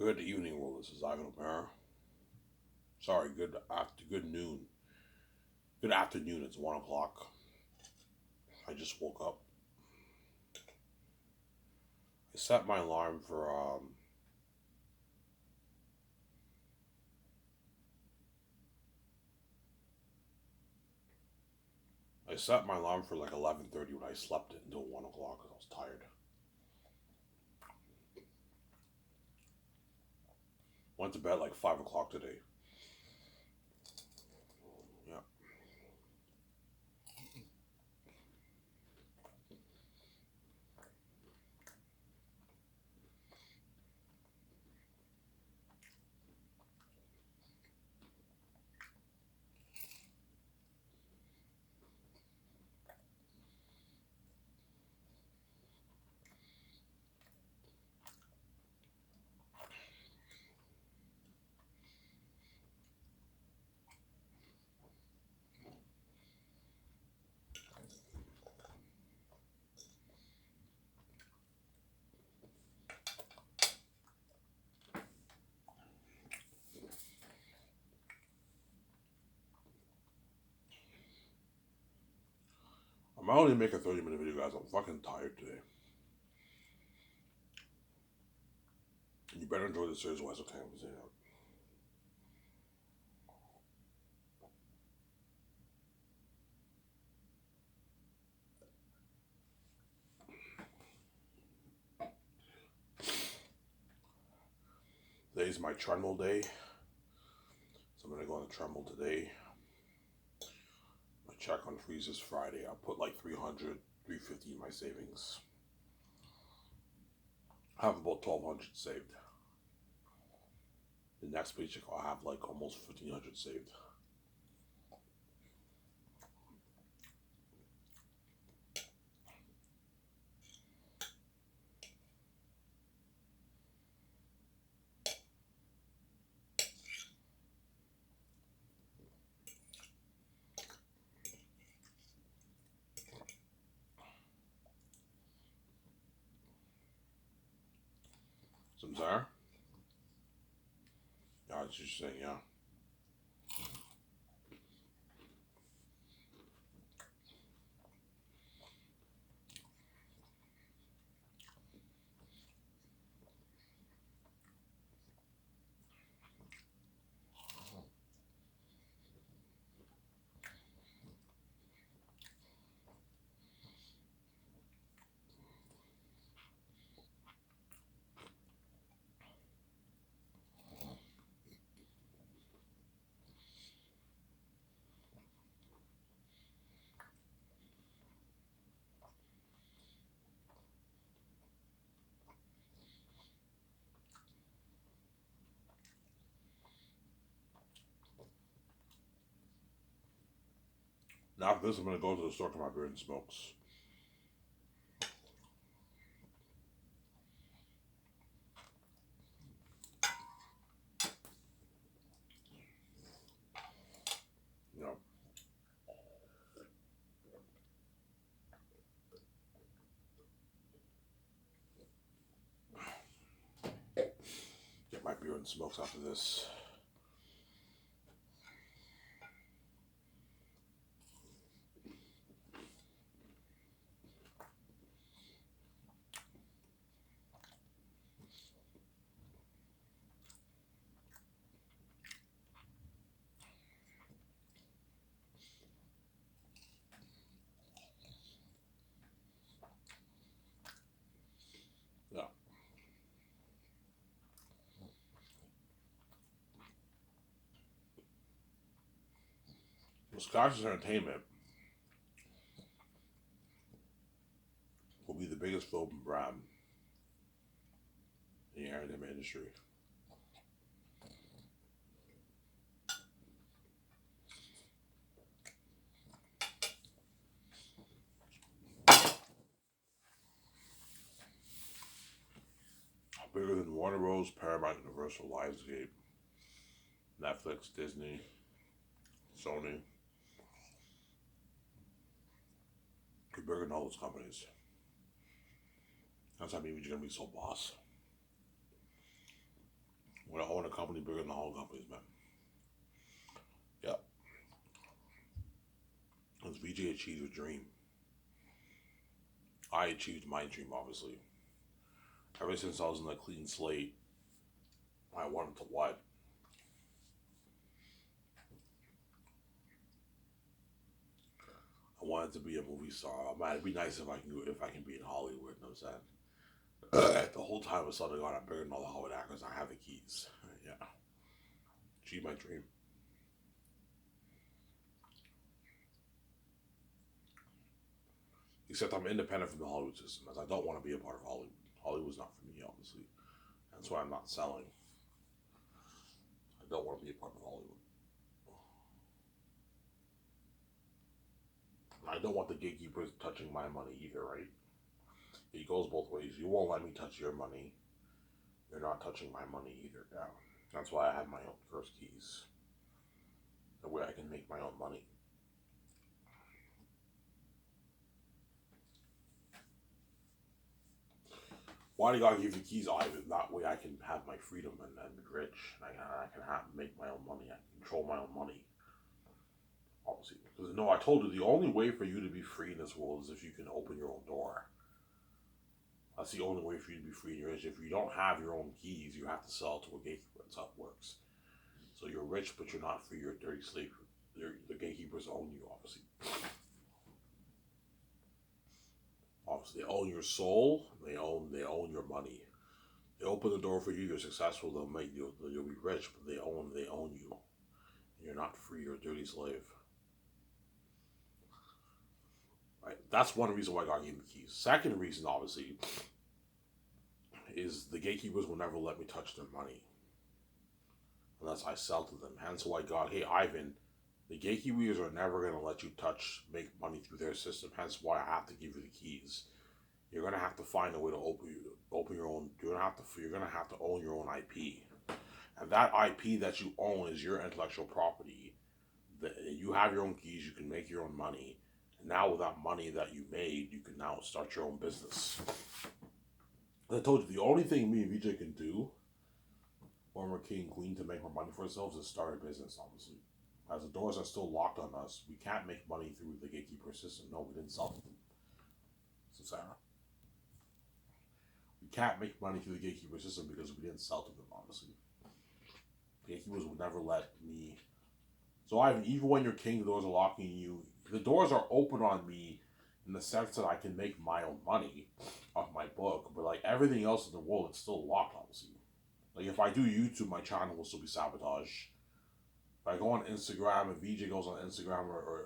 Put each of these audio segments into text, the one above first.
Good evening, world. This is Ivan O'Mara. Sorry, good noon. Good afternoon. It's 1 o'clock. I just woke up. I set my alarm for I set my alarm for like 11:30 when I slept it until 1 o'clock because I was tired. Went to bed like 5 o'clock today. Yeah. I'm only make a 30-minute video, guys. I'm fucking tired today. And you better enjoy the series. Why? Okay, I'm saying that. Today's my treadmill day, so I'm gonna go on the treadmill today. My check on freezes Friday. I'll put like 300, 350 in my savings. I have about 1,200 saved. The next paycheck I'll have like almost 1,500 saved. Samsara? Yeah, I was just saying, yeah. Now after this, I'm gonna go to the store to my beer and smokes. You know, get my beer and smokes after this. Yeah. Wisconsin Entertainment will be the biggest film brand in the entertainment industry. Bigger than Warner Bros., Paramount, Universal, Lionsgate, Netflix, Disney, Sony. Bigger than all those companies. That's how maybe you're gonna be so boss. I'm gonna own a company bigger than the whole companies, man. Yep. Because VJ achieved a dream. I achieved my dream, obviously. Ever since I was in a clean slate, I wanted to what? I wanted to be a movie star. Man, it'd be nice if I can be in Hollywood. You know what I'm saying? The whole time with Southern God, I'm bigger than all the Hollywood actors. I have the keys. Yeah, achieve my dream. Except I'm independent from the Hollywood system, as I don't want to be a part of Hollywood. Hollywood's not for me, obviously. That's why I'm not selling. I don't want to be a part of Hollywood. I don't want the gatekeepers touching my money either, right? It goes both ways. You won't let me touch your money. You're not touching my money either. Yeah. That's why I have my own first keys. The way I can make my own money. Why do God give you keys, Ivan? That way I can have my freedom and be rich. I can make my own money. I can control my own money. Obviously. Because, no, I told you, the only way for you to be free in this world is if you can open your own door. That's the only way for you to be free in your rich. If you don't have your own keys, you have to sell to a gatekeeper. That's how it works. So you're rich, but you're not free. You're a dirty slave. The gatekeepers own you, obviously. Obviously, they own your soul. They own your money. They open the door for you. You're successful. You'll be rich, but they own you. You're not free. You're a dirty slave. Right. That's one reason why God gave me the keys. Second reason, obviously, is the gatekeepers will never let me touch their money unless I sell to them. Hence why God, hey Ivan, the gatekeepers are never going to let you make money through their system. Hence why I have to give you the keys. You're going to have to find a way to open your own. You're going to have to own your own IP, and that IP that you own is your intellectual property. You have your own keys. You can make your own money. And now with that money that you made, you can now start your own business. As I told you, the only thing me and VJ can do when we're king and queen to make more money for ourselves is start a business, obviously. As the doors are still locked on us, we can't make money through the gatekeeper system. No, we didn't sell to them. So, Sarah, we can't make money through the gatekeeper system because we didn't sell to them, obviously. The gatekeepers would never let me. So, Ivan, even when you're king, the doors are locking you. The doors are open on me in the sense that I can make my own money off my book, but like everything else in the world, it's still locked, obviously. Like if I do YouTube, my channel will still be sabotaged. If I go on Instagram, if VJ goes on Instagram or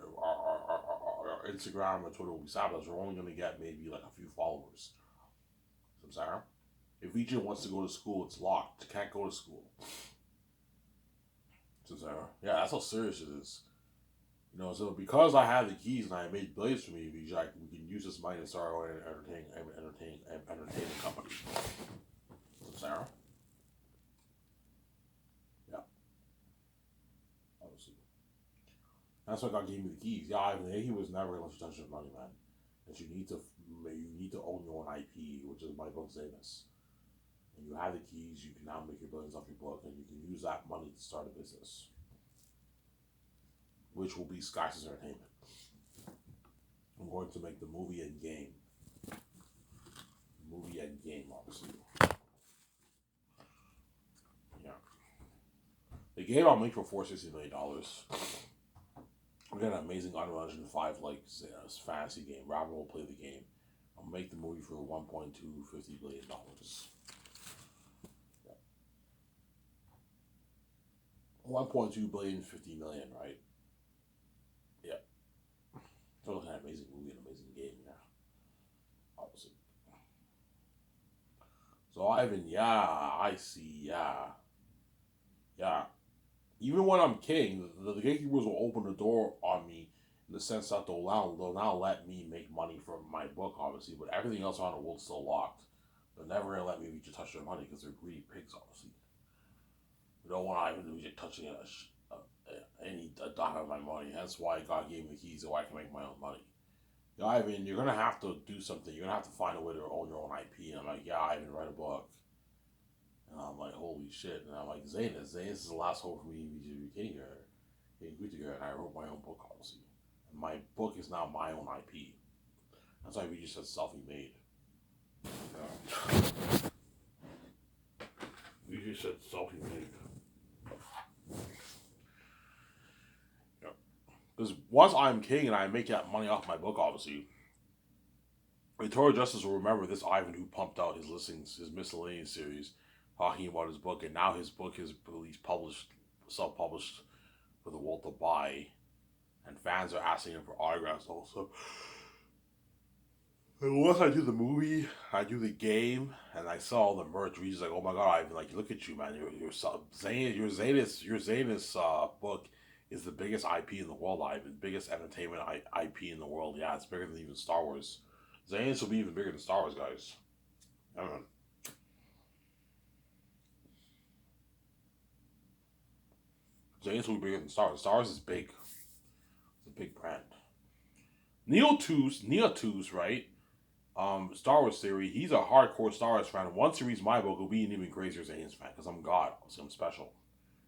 Instagram or Twitter will be sabotaged, we're only going to get maybe like a few followers. So, Sarah, if VJ wants to go to school, it's locked. You can't go to school. So, Sarah, yeah, that's how serious it is. You know, so because I have the keys and I made billions for me, VJ, we can use this money to start our entertainment company. So, Sarah, yeah, obviously. That's why God gave me the keys. Yeah, he was never going to touch your money, man. That you need to own your own IP, which is my book Zamus. And you have the keys, you can now make your billions off your book, and you can use that money to start a business, which will be Sky's Entertainment. I'm going to make the movie and game. Obviously. Yeah. The game I'll make for $460 million. We got an amazing Unreal Engine 5 fantasy game. Robert will play the game. I'll make the movie for $1.250 billion. Yeah. 1.2 billion, 50 million, right? Yeah. So looking at an amazing movie, an amazing game, yeah. Obviously. So Ivan, yeah, I see, yeah. Yeah. Even when I'm king, the gatekeepers will open the door on me in the sense that they'll now let me make money from my book, obviously, but everything else around the world's still locked. They're never gonna let me reach to touch their money because they're greedy pigs, obviously. We don't want Ivan to be touching a dime of my money. That's why God gave me the keys so I can make my own money. Yeah, Ivan, you're gonna have to do something. You're gonna have to find a way to own your own IP. And I'm like, yeah, Ivan, write a book. And I'm like, holy holy shit. And I'm like, Zanus is the last hope for me to be getting here. Getting good together. And I wrote my own book, obviously. And my book is now my own IP. That's why we just said self-made. We just said self-made. Because once I'm king and I make that money off my book, obviously, Victoria Justice will remember this Ivan who pumped out his listings, his miscellaneous series, talking about his book, and now his book is released, published, self-published for the world to buy, and fans are asking him for autographs also. And once I do the movie, I do the game, and I saw all the merch, he's like, "Oh my god, Ivan! Like, look at you, man! Your Zanus book is the biggest IP in the world, Ivan. Biggest entertainment IP in the world. Yeah, it's bigger than even Star Wars. Zanus will be even bigger than Star Wars, guys. I don't know. Zanus will be bigger than Star Wars. Star Wars is big. It's a big brand. Neotus, right? Star Wars theory. He's a hardcore Star Wars fan. Once he reads my book, he'll be an even crazier Zanus fan because I'm God. So I'm special.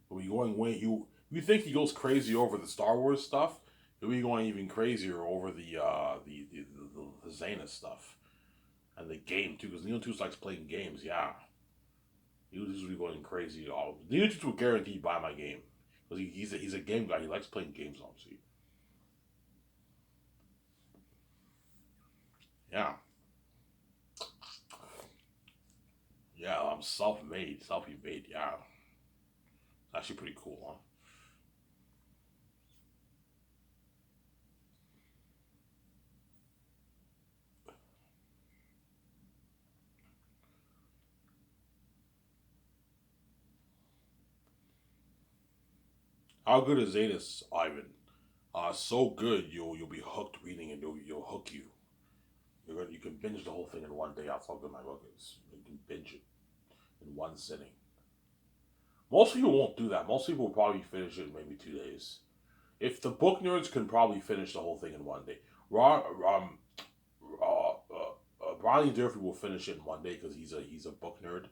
He'll be going way. You think he goes crazy over the Star Wars stuff? He'll be going even crazier over the Zanus stuff and the game too. Because Neotus likes playing games. Yeah, he'll just be going crazy. Neotus will guarantee buy my game because he's a game guy. He likes playing games, obviously. Yeah. Yeah, I'm self-made, yeah. Actually pretty cool, huh? How good is Zanus, Ivan? So good you'll be hooked reading it. You'll hook you. You can binge the whole thing in one day. That's how good my book is. You can binge it in one sitting. Most people won't do that. Most people will probably finish it in maybe 2 days. If the book nerds can probably finish the whole thing in one day, Ronnie Durfee will finish it in one day because he's a book nerd.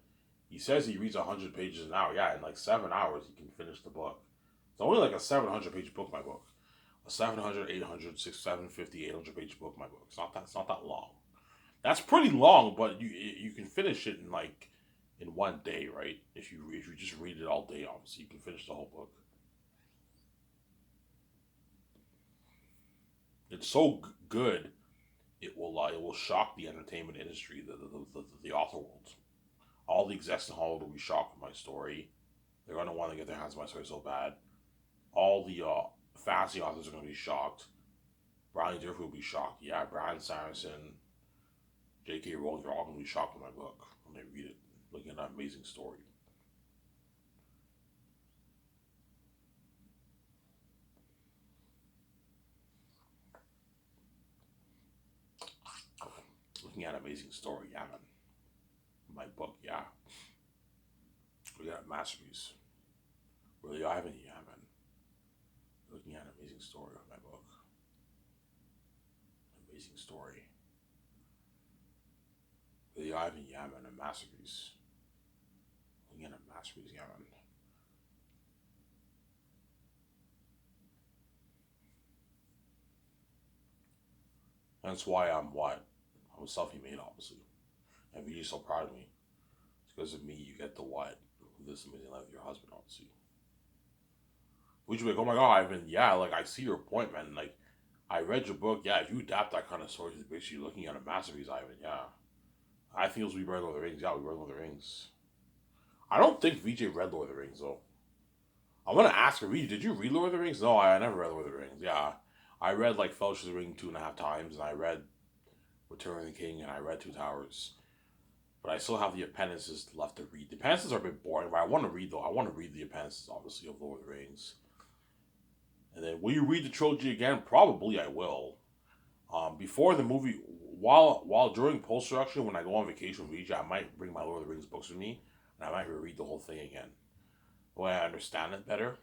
He says he reads 100 pages an hour. Yeah, in like 7 hours he can finish the book. It's only like a 700 page book. My book, a 700, 800, 6, 750, 800 page book. My book. It's not that long. That's pretty long, but you can finish it in like in one day, right? If you just read it all day, obviously you can finish the whole book. It's so good, it will shock the entertainment industry, the author world. All the execs in Hollywood will be shocked with my story. They're gonna want to get their hands on my story so bad. All the fantasy authors are gonna be shocked. Brian Durfee will be shocked. Yeah, Brian Sanderson, J.K. Rowling, they're all gonna be shocked with my book when they read it, looking at that amazing story. Looking at an amazing story, yeah, man. My book, yeah. We got a masterpiece. Really, Ivan, yeah, man. Looking at an amazing story of my book. Amazing story. Really, Ivan, yeah, man. A masterpiece. Looking at a masterpiece, yeah, man. That's why I'm what? I'm a self-made, obviously. And VJ's so proud of me. It's because of me you get the what? This amazing life with your husband, obviously. Would you be like, oh my god, Ivan, yeah, like I see your point, man. Like I read your book, yeah, if you adapt that kind of story to basically looking at a masterpiece, Ivan, yeah. I think it was we read Lord of the Rings, yeah, we read Lord of the Rings. I don't think VJ read Lord of the Rings though. I'm gonna ask her, VJ, did you read Lord of the Rings? No, I never read Lord of the Rings. Yeah. I read like Fellowship of the Ring 2.5 times, and I read Return of the King, and I read Two Towers. But I still have the appendices left to read. The appendices are a bit boring, but I want to read though. I want to read the appendices, obviously, of Lord of the Rings. And then, will you read the trilogy again? Probably I will. Before the movie, while during post production, when I go on vacation with VJ, I might bring my Lord of the Rings books with me, and I might reread the whole thing again. The way I understand it better,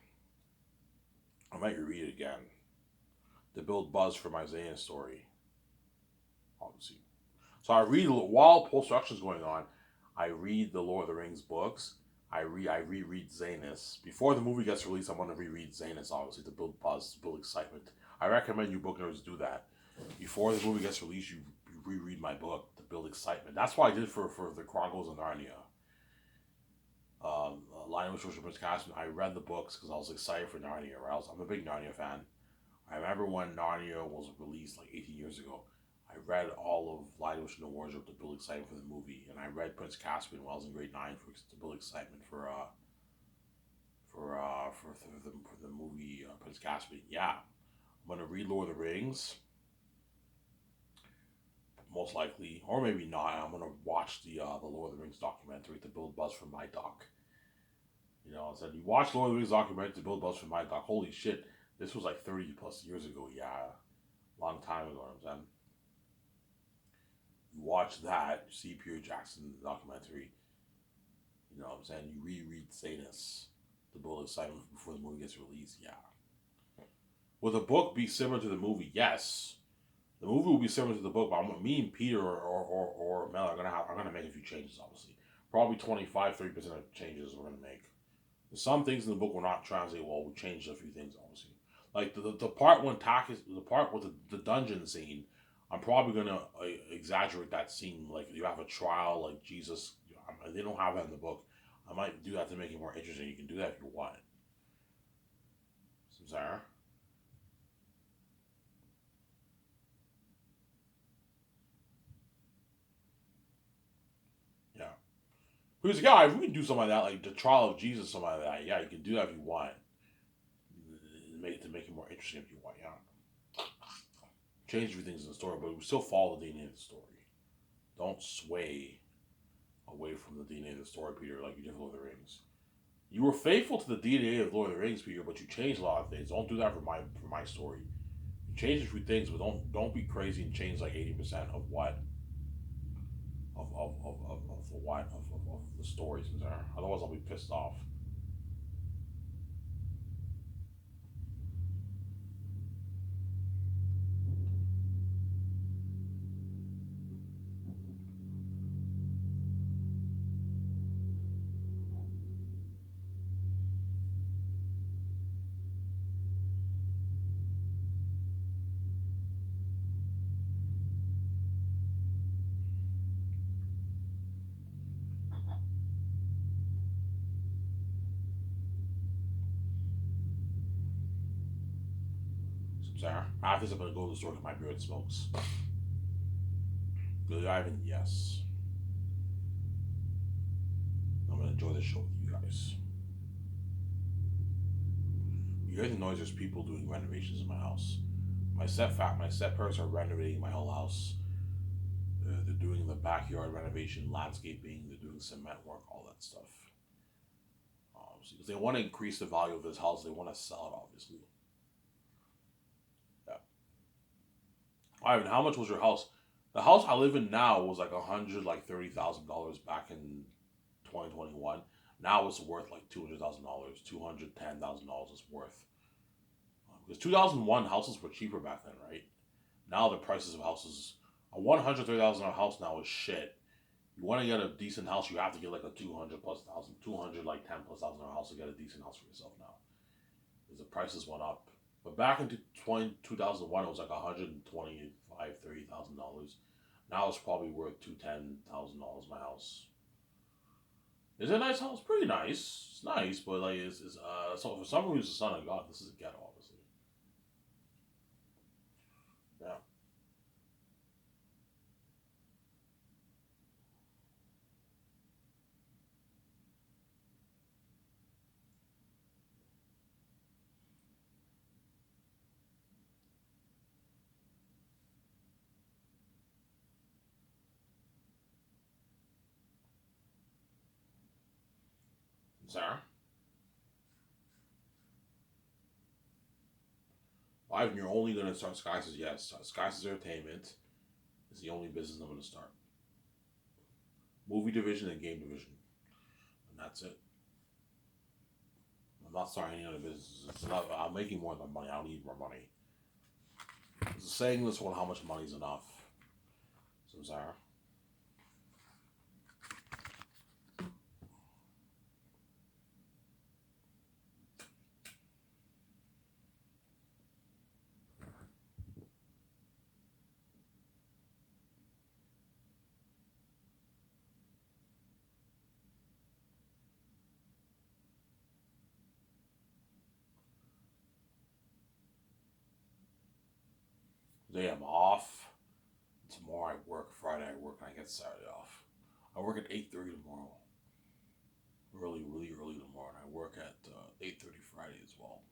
I might reread it again to build buzz for my Zane story, obviously. So I read while post production is going on. I read the Lord of the Rings books. I reread Zanus. Before the movie gets released, I'm gonna reread Zanus, obviously, to build buzz, to build excitement. I recommend you book nerds do that. Before the movie gets released, you reread my book to build excitement. That's what I did for the Chronicles of Narnia. Lion Witch Worship Prince Caspian. I read the books because I was excited for Narnia. Right? I'm a big Narnia fan. I remember when Narnia was released like 18 years ago. I read all of Lion Witch and the Wardrobe to build excitement for the movie, and I read Prince Caspian when I was in grade 9 to build excitement for the movie Prince Caspian. Yeah, I'm gonna read Lord of the Rings, most likely, or maybe not. I'm gonna watch the Lord of the Rings documentary to build buzz for my doc. You know, I said you watch Lord of the Rings documentary to build buzz for my doc. Holy shit, this was like 30 plus years ago. Yeah, long time ago. I'm saying. You watch that, you see Peter Jackson documentary. You know what I'm saying? You reread Zanus to build excitement before the movie gets released. Yeah. Will the book be similar to the movie? Yes. The movie will be similar to the book, but me and Peter or Mel are gonna make a few changes, obviously. Probably 25-30% of changes we're gonna make. Some things in the book will not translate well. We changed a few things, obviously. Like the part when the part with the dungeon scene, I'm probably gonna exaggerate that scene. Like you have a trial, like Jesus. They don't have that in the book. I might do that to make it more interesting. You can do that if you want. Sarah. Yeah. Who's like, yeah, if we can do something like that, like the trial of Jesus, something like that, yeah, you can do that if you want. Make it more interesting if you want, yeah. Change a few things in the story, but we still follow the DNA of the story. Don't sway away from the DNA of the story, Peter, like you did with Lord of the Rings. You were faithful to the DNA of Lord of the Rings, Peter, but you changed a lot of things. Don't do that for my story. You change a few things, but don't be crazy and change like 80% of what of the stories in there. Otherwise, I'll be pissed off. So, Sarah, after this, I'm gonna go to the store and get my beer and smokes. Billy Ivan, yes. I'm gonna enjoy the show with you guys. You hear the noise? There's people doing renovations in my house. My step parents are renovating my whole house. They're doing the backyard renovation, landscaping. They're doing cement work, all that stuff. Because they want to increase the value of this house. They want to sell it, obviously. Yeah. Ivan, how much was your house? The house I live in now was like $130,000 back in 2021. Now it's worth like $200,000, $210,000 is worth. Because 2001 houses were cheaper back then, right? Now the prices of houses, a $130,000 house now is shit. You want to get a decent house, you have to get like a 200 plus thousand, 200 like 10 plus thousand house to get a decent house for yourself now. Because the prices went up. But back in 2001, it was like $125,000, $30,000. Now it's probably worth $210,000 my house. Is it a nice house? Pretty nice. It's nice, but like so for someone who's the son of God, this is a ghetto, obviously. Yeah. Sarah? Ivan, you're only gonna start Skies is yes. Skies Entertainment is the only business I'm gonna start. Movie division and game division. And that's it. I'm not starting any other businesses. I'm making more than money. I don't need more money. It's a saying this one, how much money is enough. So Sarah. Today I'm off. Tomorrow I work. Friday I work, and I get Saturday off. I work at 8:30 tomorrow. Really early tomorrow, and I work at 8:30 Friday as well.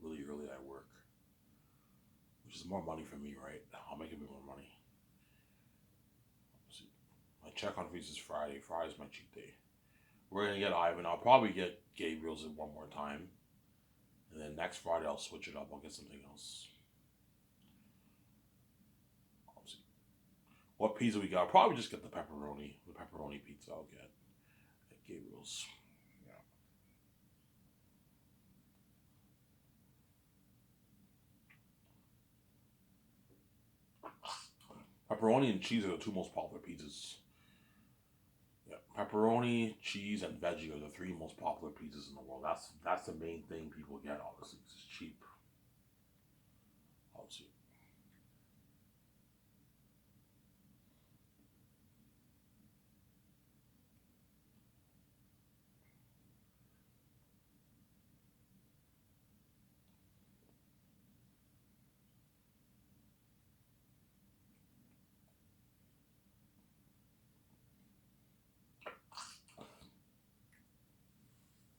Really early I work, which is more money for me, right? I'll make a bit more money. See, my check on fees is Friday. Friday's my cheat day. We're gonna get Ivan. I'll probably get Gabriel's in one more time, and then next Friday I'll switch it up. I'll get something else. I'll see. What pizza we got? I'll probably just get the pepperoni. The pepperoni pizza I'll get at Gabriel's. Yeah. Pepperoni and cheese are the two most popular pizzas. Yeah, pepperoni, cheese, and veggie are the three most popular pizzas in the world. That's the main thing people get. Obviously, it's cheap. I'll see.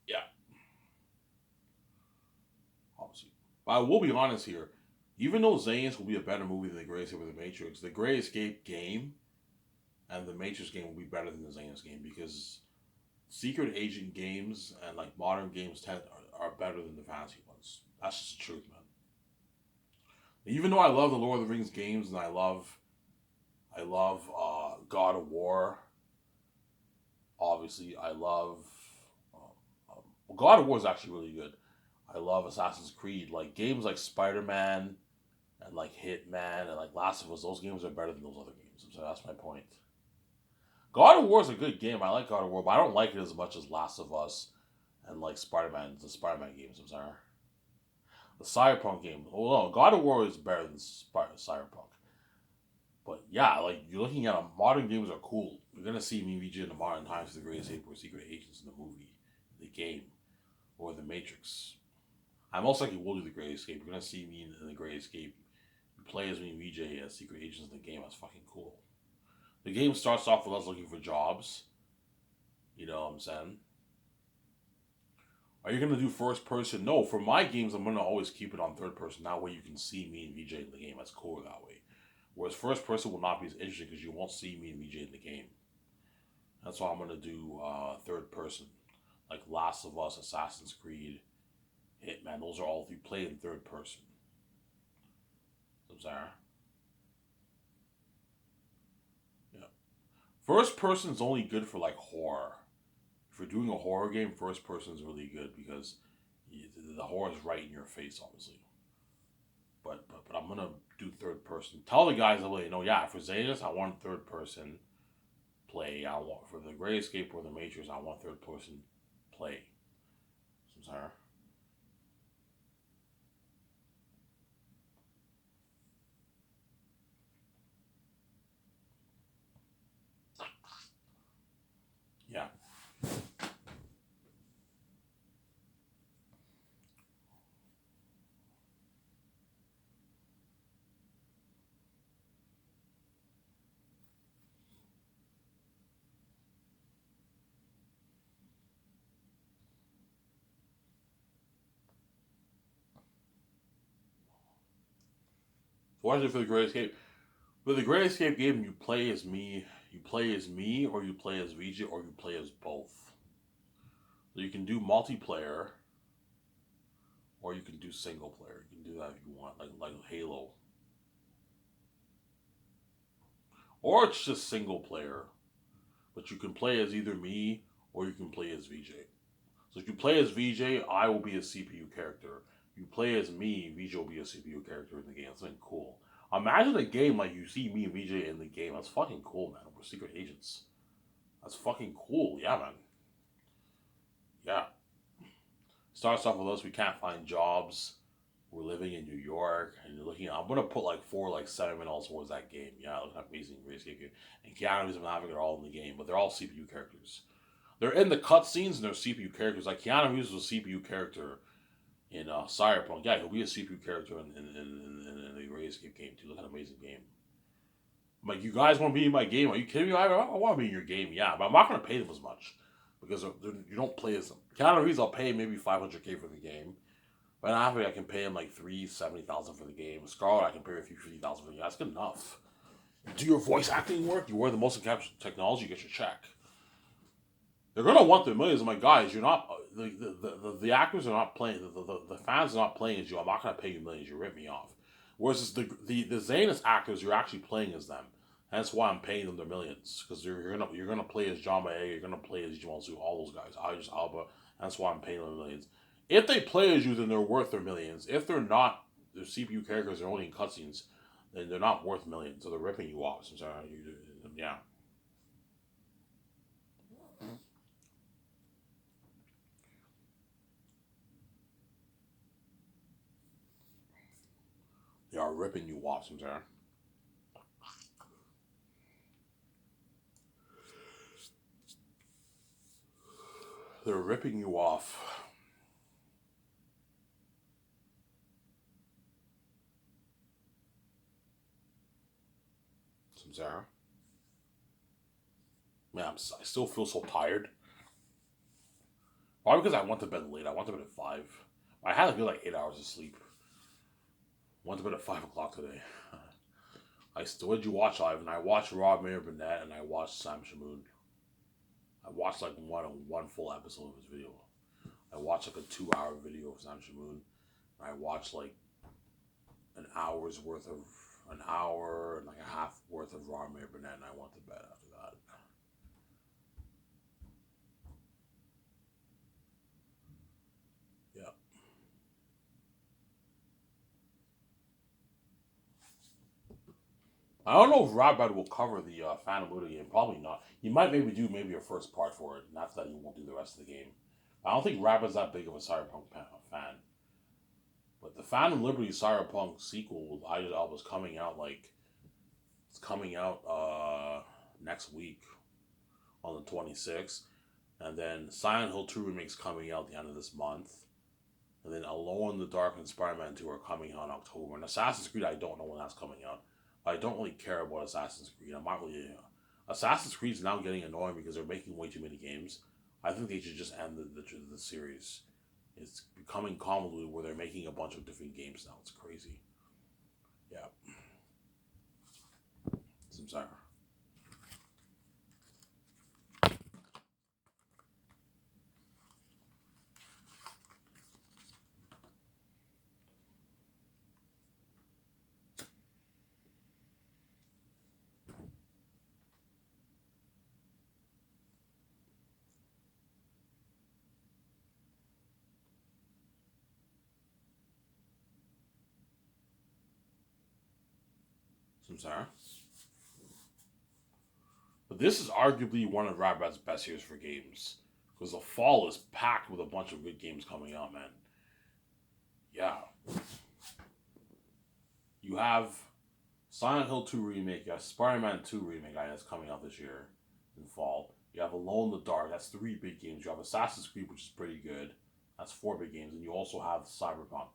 Yeah, obviously. But I will be honest here. Even though Zane's will be a better movie than The Great Escape or The Matrix, The Great Escape game and The Matrix game will be better than the Zane's game because secret agent games and like modern games are better than the fantasy ones. That's just the truth, man. Even though I love the Lord of the Rings games and I love God of War. Obviously, I love God of War is actually really good. I love Assassin's Creed, like games like Spider Man and like Hitman and like Last of Us. Those games are better than those other games. So that's my point. God of War is a good game. I like God of War, but I don't like it as much as Last of Us and like Spider Man. The Spider Man games. I'm sorry. The Cyberpunk game. Oh no, God of War is better than Cyberpunk. But yeah, like you're looking at modern games are cool. You're gonna see me VJ in the modern times, the greatest ape or secret agents in the movie, the game, or the Matrix. I most likely will do the Great Escape. You're gonna see me in the Great Escape. You play as me and VJ as secret agents in the game. That's fucking cool. The game starts off with us looking for jobs. You know what I'm saying? Are you gonna do first person? No, for my games, I'm gonna always keep it on third person. That way you can see me and VJ in the game. That's cooler that way. Whereas first person will not be as interesting because you won't see me and VJ in the game. That's why I'm gonna do third person, like Last of Us, Assassin's Creed, Hitman. Those are all if you play in third person. So, Sarah. Yeah. First person is only good for like horror. If you're doing a horror game, first person is really good because the horror is right in your face, obviously. But I'm gonna do third person. Tell the guys that way, yeah, for Zetas, I want third person play. I want for the Great Escape or the Matrix, I want third person play. So, sorry. Yeah. Why is it for the Great Escape? For the Great Escape game, you play as me. You play as me, or you play as VJ, or you play as both. So you can do multiplayer, or you can do single player. You can do that if you want, like Halo, or it's just single player. But you can play as either me or you can play as VJ. So if you play as VJ, I will be a CPU character. If you play as me, VJ will be a CPU character in the game. That's something cool. Imagine a game like you see me and VJ in the game. That's fucking cool, man. We're secret agents. That's fucking cool. Yeah, man. Yeah. Starts off with us. We can't find jobs. We're living in New York, and you're looking. I'm gonna put like 7 minutes towards that game. Yeah, it looks amazing. Great escape game. And Keanu Reeves and Maverick are all in the game, but they're all CPU characters. They're in the cutscenes and they're CPU characters. Like Keanu Reeves was a CPU character in Cyberpunk. Yeah, he'll be a CPU character in the RuneScape game too. That's an amazing game. I'm like, you guys want to be in my game? Are you kidding me? I want to be in your game, yeah, but I'm not going to pay them as much because you don't play as them. Keanu Reeves, I'll pay maybe $500K for the game. But after I can pay him like $370,000 for the game. Scarlet, I can pay a few $50,000 for the game. That's good enough. Do your voice acting work? You wear the motion capture technology, you get your check. They're gonna want their millions. I'm like, guys, you're not the actors are not playing. The fans are not playing as you. I'm not gonna pay you millions. You rip me off. Whereas the Zanus actors, you're actually playing as them. That's why I'm paying them their millions because you're gonna play as John Boyega, you're gonna play as Jamal Zu, all those guys. Idris Elba. That's why I'm paying them millions. If they play as you, then they're worth their millions. If they're not, their CPU characters are only in cutscenes, then they're not worth millions. So they're ripping you off. So yeah. They are ripping you off. So they're ripping you off. Samsara. Man, I still feel so tired. Probably because I went to bed late. I went to bed at 5. I had a good like 8 hours of sleep. Went to bed at 5 o'clock today. I still did you watch live, and I watched Rob Mayer Burnett, and I watched Sam Shamoon. I watched like one full episode of his video. I watched like a 2-hour video of Sam Shamoon. I watched like an hour and like a half worth of Rob Mayer Burnett, and I went to bed after that. Yeah. I don't know if Rob will cover the Phantom Buddha game. Probably not. He might maybe do maybe a first part for it, and after that he won't do the rest of the game. I don't think Rabbit's that big of a Cyberpunk fan. But the Phantom Liberty Cyberpunk sequel with Idris Elba is coming out it's coming out next week on the 26th. And then Silent Hill 2 remake's coming out at the end of this month. And then Alone in the Dark and Spider-Man 2 are coming out in October. And Assassin's Creed, I don't know when that's coming out. I don't really care about Assassin's Creed. I'm not really. Assassin's Creed's now getting annoying because they're making way too many games. I think they should just end the series. It's becoming convoluted where they're making a bunch of different games now. It's crazy. Yeah. Samsara. Samsara. But this is arguably one of Rabat's best years for games. Because the fall is packed with a bunch of good games coming out, man. Yeah. You have Silent Hill 2 remake, you have Spider-Man 2 remake that's coming out this year in fall. You have Alone in the Dark, that's 3 big games. You have Assassin's Creed, which is pretty good. That's 4 big games. And you also have Cyberpunk,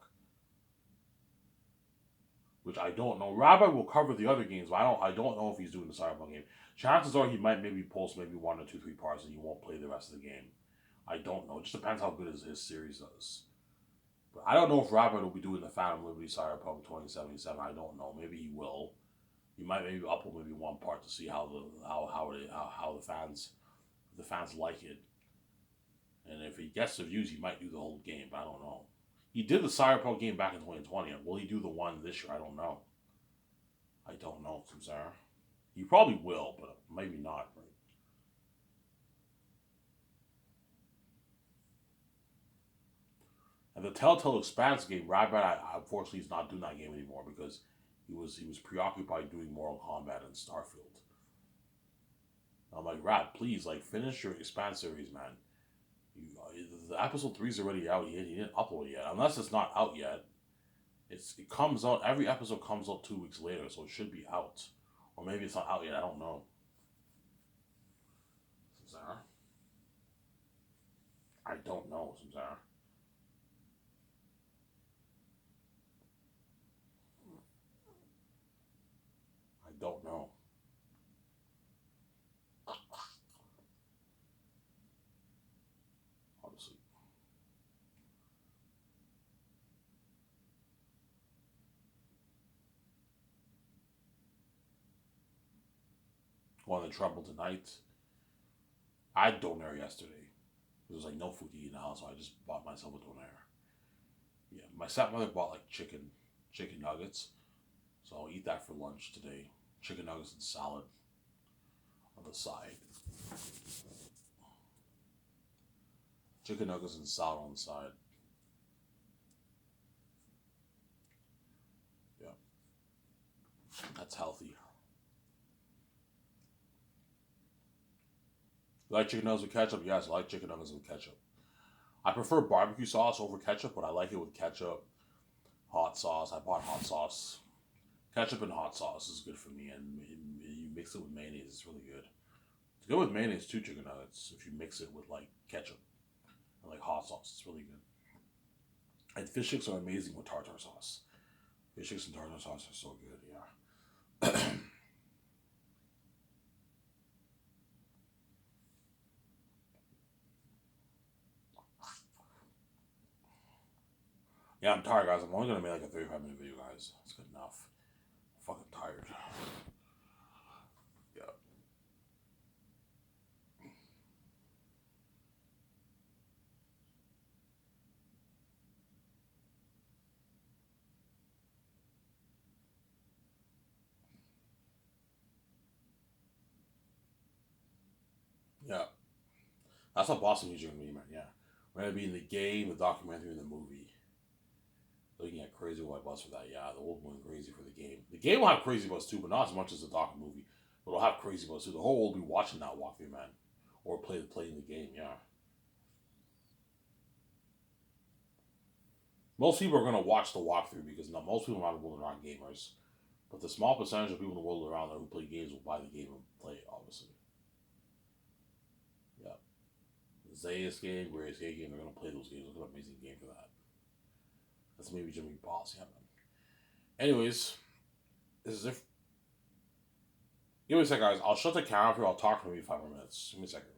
which I don't know. Rabbi will cover the other games, but I don't know if he's doing the Cyberpunk game. Chances are he might maybe post maybe 1 or 2, 3 parts and you won't play the rest of the game. I don't know. It just depends how good his series does. But I don't know if Robert will be doing the Phantom Liberty Cyberpunk 2077. I don't know. Maybe he will. He might maybe upload maybe 1 part to see how the fans like it. And if he gets the views, he might do the whole game. But I don't know. He did the Cyberpunk game back in 2020. Will he do the one this year? I don't know. I don't know, Samsara. He probably will, but maybe not. Right? And the Telltale Expanse game, Rabbit, unfortunately, he's not doing that game anymore because he was preoccupied doing Mortal Kombat and Starfield. I'm like, Rad, please, like, finish your Expanse series, man. The episode 3 is already out. He didn't upload it yet, unless it's not out yet. It comes out. Every episode comes out 2 weeks later, so it should be out, or maybe it's not out yet. I don't know. Samsara. I don't know, Samsara. don't know. Obviously. Going to trouble tonight. I had donair yesterday. There was like no food to eat now, so I just bought myself a donair. Yeah, my stepmother bought like chicken nuggets, so I'll eat that for lunch today. Chicken nuggets and salad on the side. Chicken nuggets and salad on the side. Yeah, that's healthy. You like chicken nuggets with ketchup? Yes, I like chicken nuggets with ketchup. I prefer barbecue sauce over ketchup, but I like it with ketchup, hot sauce. I bought hot sauce. Ketchup and hot sauce is good for me, and you mix it with mayonnaise. It's really good. It's good with mayonnaise too, chicken nuggets. If you mix it with like ketchup and like hot sauce, it's really good. And fish sticks are amazing with tartar sauce. Fish sticks and tartar sauce are so good. Yeah. Yeah, I'm tired, guys. I'm only gonna make like a 35-minute video, guys. It's good enough. I'm fucking tired. Yeah. Yeah. That's what Boston Music gonna be, man. Yeah. We're gonna be in the game, the documentary, and the movie. Looking at Crazy White Bus for that. Yeah, the old one crazy for the game. The game will have Crazy Bus too, but not as much as the doc movie. But it'll have Crazy Bus too. The whole world will be watching that walkthrough, man. Or playing the game, yeah. Most people are gonna watch the walkthrough because now most people around the world are not gamers. But the small percentage of people in the world around there who play games will buy the game and play it, obviously. Yeah. The Zayas game, Great Escape game, they're gonna play those games. Look at an amazing game for that. That's maybe Jimmy Boss, yeah, man. Anyways, this is it. Give me a second, guys. I'll shut the camera for you. I'll talk for maybe 5 more minutes. Give me a second.